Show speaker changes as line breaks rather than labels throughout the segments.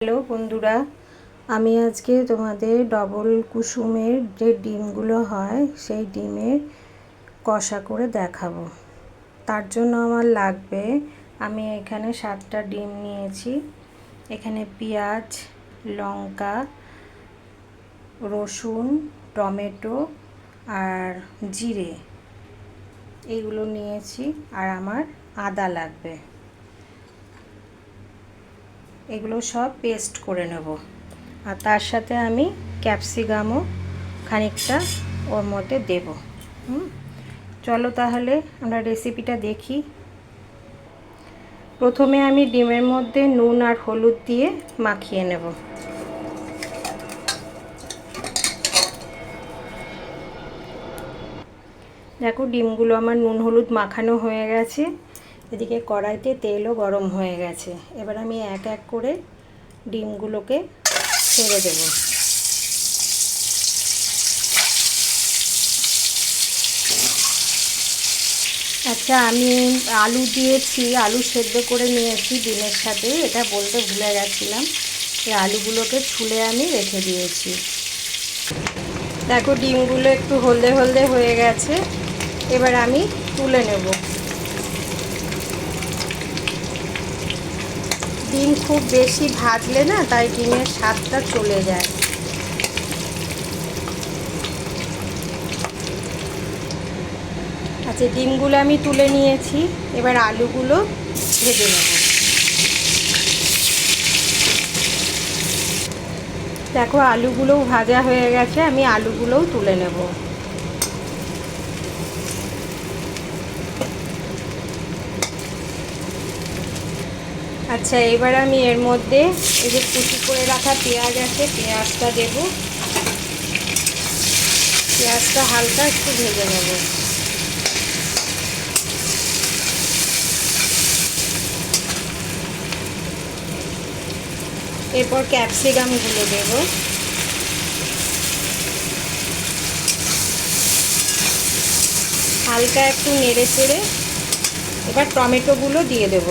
Hello বন্ধুরা, আমি আজকে তোমাদের ডবল কুসুমের যে ডিমগুলো হয় সেই ডিমের কষা করে দেখাবো। তার জন্য আমার লাগবে, আমি এখানে 7টা ডিম নিয়েছি। এখানে পেঁয়াজ, লঙ্কা, রসুন, টমেটো আর জিরে এইগুলো নিয়েছি। আর আমার আদা লাগবে, এগুলো সব পেস্ট করে নেব। আর তার সাথে আমি ক্যাপসিকামও খানিকটা ওর মধ্যে দেব। চলো তাহলে আমরা রেসিপিটা দেখি। প্রথমে আমি ডিমের মধ্যে নুন আর হলুদ দিয়ে মাখিয়ে নেব। দেখো ডিমগুলো আমার নুন হলুদ মাখানো হয়ে গেছে। এদিকে কড়াইতে তেলও গরম হয়ে গেছে। এবার আমি এক এক করে ডিমগুলোকে ছেড়ে দেব। আচ্ছা, আমি আলু দিয়েছি, আলু সেদ্ধ করে নিয়েছি ডিমের সাথে, এটা বলতে ভুলে গেছিলাম। এই আলুগুলোকে ছুলে আমি রেখে দিয়েছি। দেখো ডিমগুলো একটু হলদে হলদে হয়ে গেছে। এবার আমি তুলে নেব। ডিম খুব বেশি ভাজলে না, তাই ডিমের স্বাদটা চলে যায়। আচ্ছা, ডিমগুলো আমি তুলে নিয়েছি। এবার আলুগুলো ভেজে নেব। দেখো আলুগুলোও ভাজা হয়ে গেছে, আমি আলুগুলোও তুলে নেব। আচ্ছা, এবার আমি এর মধ্যে এই যে কুচি করে রাখা পেঁয়াজ আছে, পেঁয়াজটা দেব। পেঁয়াজটা হালকা একটু ভেজে নেব। এরপর ক্যাপসিকামগুলো দেব। হালকা একটু নেড়ে চেড়ে এবার টমেটোগুলো দিয়ে দেব।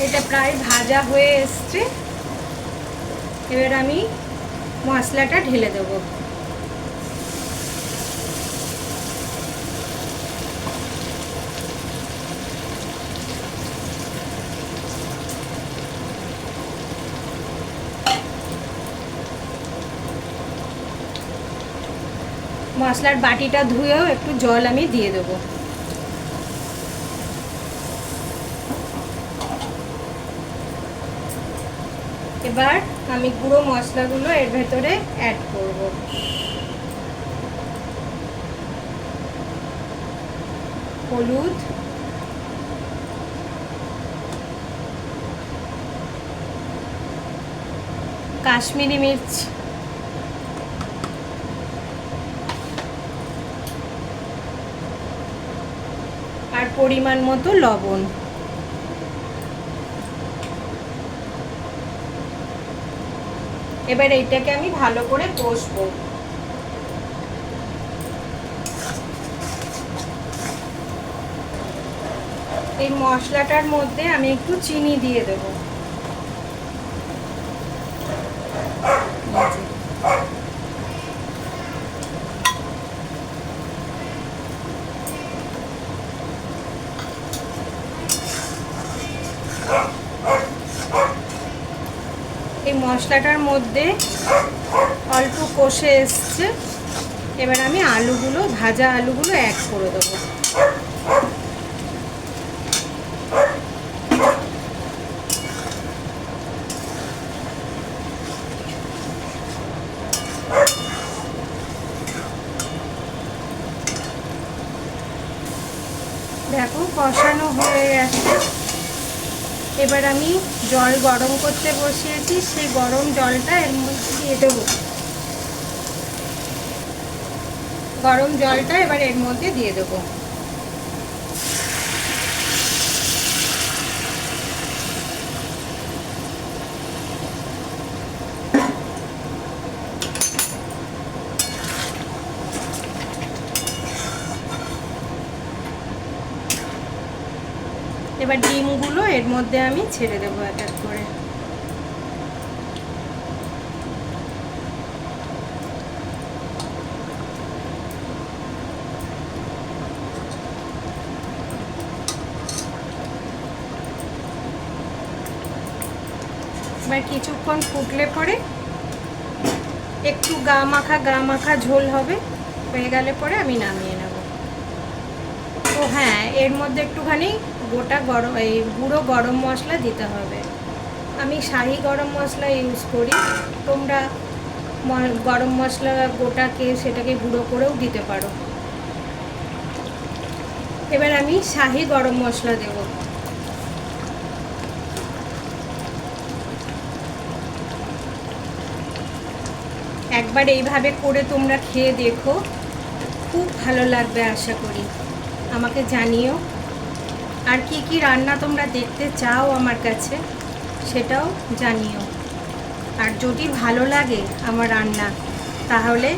এটা প্রায় ভাজা হয়ে এসছে। এবার আমি মশলাটা ঢেলে দেব। মশলার বাটিটা ধুয়েও একটু জল আমি দিয়ে দেবো। এবার আমি গুঁড়ো মশলাগুলো এর ভেতরে অ্যাড করব। হলুদ, কাশ্মীরি মির্চ, আর পরিমাণ মতো লবণ। এবার এইটাকে আমি ভালো করে কষবো। এই মশলাটার মধ্যে আমি একটু চিনি দিয়ে দেব। এই মশলাটার মধ্যে অল্প কষে এসছে। এবার আমি আলুগুলো, ভাজা আলুগুলো অ্যাড করে দেবো। দেখো কষানো হয়ে গেছে। এবার আমি জল গরম করতে বসিয়েছি, সেই গরম জলটা এর মধ্যে দিয়ে দেবো। গরম জলটা এবার এর মধ্যে দিয়ে দেবো। এবার ডিমগুলো এর মধ্যে আমি ছেড়ে দেবো এক এক করে। এবার কিছুক্ষণ ফুটলে পরে একটু গা মাখা ঝোল হবে, হয়ে গেলে পরে আমি নামিয়ে নেব। তো হ্যাঁ, এর মধ্যে একটুখানি গোটা গুঁড়ো গরম মশলা দিতে হবে। আমি শাহি গরম মশলা ইউজ করি, তোমরা গরম মশলা গোটাকে সেটাকে গুঁড়ো করেও দিতে পারো। এবার আমি শাহি গরম মশলা দেব। একবার এইভাবে করে তোমরা খেয়ে দেখো, খুব ভালো লাগবে আশা করি। আমাকে জানিও আর কি কি রান্না তোমরা দেখতে চাও আমার কাছে, সেটাও জানিও। আর যদি ভালো লাগে আমার রান্না, তাহলে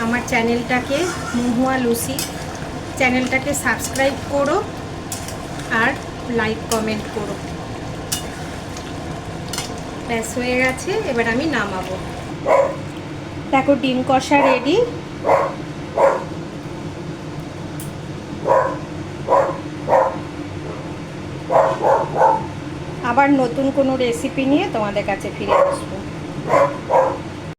আমার চ্যানেলটাকে মহুয়া লুসি চ্যানেলটাকে সাবস্ক্রাইব করো আর লাইক কমেন্ট করো। ব্যাস হয়ে গেছে, এবার আমি নামাবো। দেখো ডিম কষা রেডি। আবার নতুন কোনো রেসিপি নিয়ে তোমাদের কাছে ফিরে আসবো।